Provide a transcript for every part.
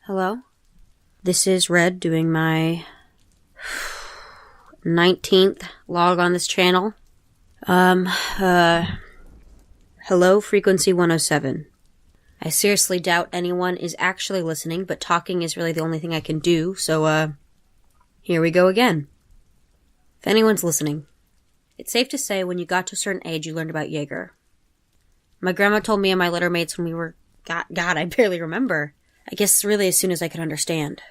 Hello? This is Red doing my 19th log on this channel. Hello, Frequency 107. I seriously doubt anyone is actually listening, but talking is really the only thing I can do, so, here we go again. If anyone's listening, it's safe to say when you got to a certain age, you learned about Jager. My grandma told me and my litter mates when we were, God, I barely remember. I guess really as soon as I could understand.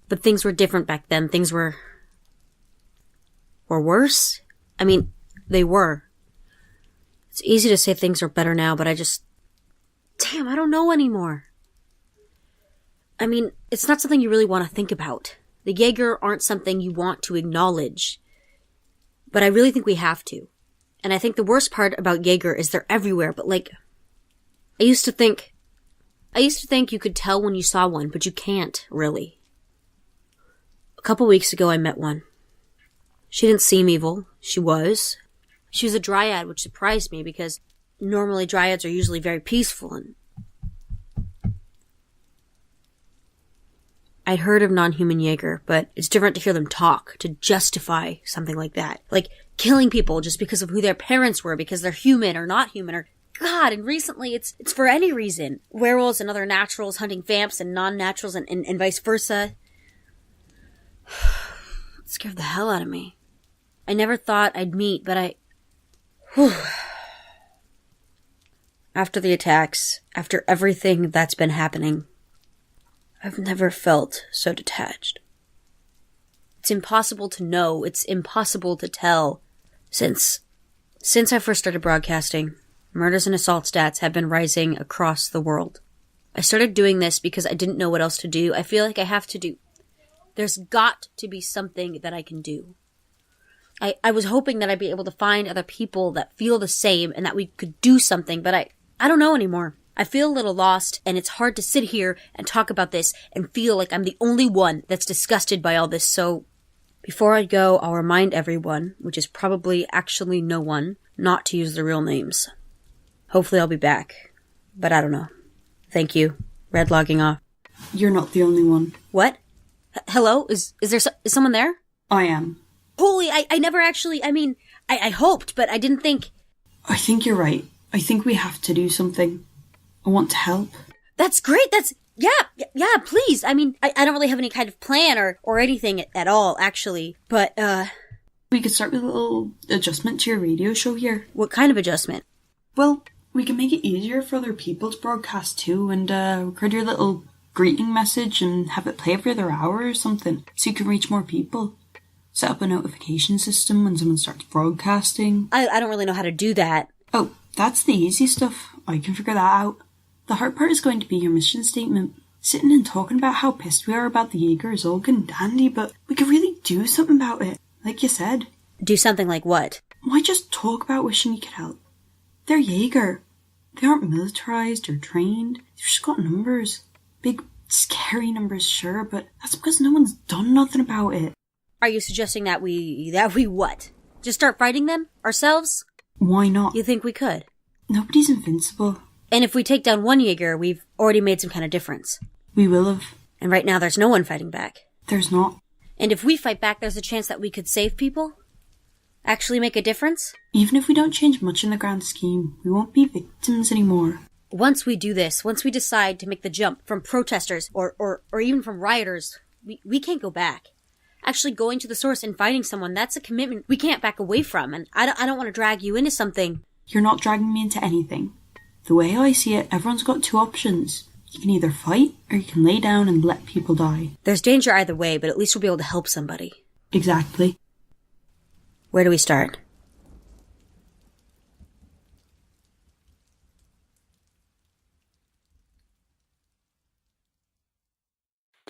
But things were different back then. Things were worse? I mean, they were. It's easy to say things are better now, but I don't know anymore. I mean, it's not something you really want to think about. The Jager aren't something you want to acknowledge. But I really think we have to. And I think the worst part about Jager is they're everywhere, but I used to think you could tell when you saw one, but you can't, really. A couple weeks ago, I met one. She didn't seem evil. She was. She was a dryad, which surprised me because normally dryads are usually very peaceful and I'd heard of non-human Jager, but it's different to hear them talk, to justify something like that. Like killing people just because of who their parents were, because they're human or not human, or God, and recently it's for any reason. Werewolves and other naturals hunting vamps and non-naturals and vice versa. It scared the hell out of me. I never thought I'd meet, but After the attacks, after everything that's been happening, I've never felt so detached. It's impossible to know, it's impossible to tell. Since I first started broadcasting, murders and assault stats have been rising across the world. I started doing this because I didn't know what else to do. I feel like I have to do. There's got to be something that I can do. I was hoping that I'd be able to find other people that feel the same and that we could do something, but I don't know anymore. I feel a little lost, and it's hard to sit here and talk about this and feel like I'm the only one that's disgusted by all this, so before I go, I'll remind everyone, which is probably actually no one, not to use their real names. Hopefully I'll be back, but I don't know. Thank you. Red logging off. You're not the only one. What? Hello? Is someone there? I am. Holy, I never actually, I hoped, but I didn't think. I think you're right. I think we have to do something. I want to help. That's great. Yeah, please. I don't really have any kind of plan or anything at all, actually. But, we could start with a little adjustment to your radio show here. What kind of adjustment? Well, we can make it easier for other people to broadcast too, and, record your little greeting message and have it play every other hour or something, so you can reach more people. Set up a notification system when someone starts broadcasting. I don't really know how to do that. Oh, that's the easy stuff. I can figure that out. The hard part is going to be your mission statement. Sitting and talking about how pissed we are about the Jager is all good and dandy, but we could really do something about it. Like you said. Do something like what? Why just talk about wishing you could help? They're Jager. They aren't militarized or trained. They've just got numbers. Big, scary numbers, sure, but that's because no one's done nothing about it. Are you suggesting that we what? Just start fighting them? Ourselves? Why not? You think we could? Nobody's invincible. And if we take down one Jager, we've already made some kind of difference. We will have. And right now there's no one fighting back. There's not. And if we fight back, there's a chance that we could save people? Actually make a difference? Even if we don't change much in the grand scheme, we won't be victims anymore. Once we do this, once we decide to make the jump from protesters or even from rioters, we can't go back. Actually going to the source and fighting someone, that's a commitment we can't back away from, and I don't want to drag you into something. You're not dragging me into anything. The way I see it, everyone's got two options. You can either fight, or you can lay down and let people die. There's danger either way, but at least we'll be able to help somebody. Exactly. Where do we start?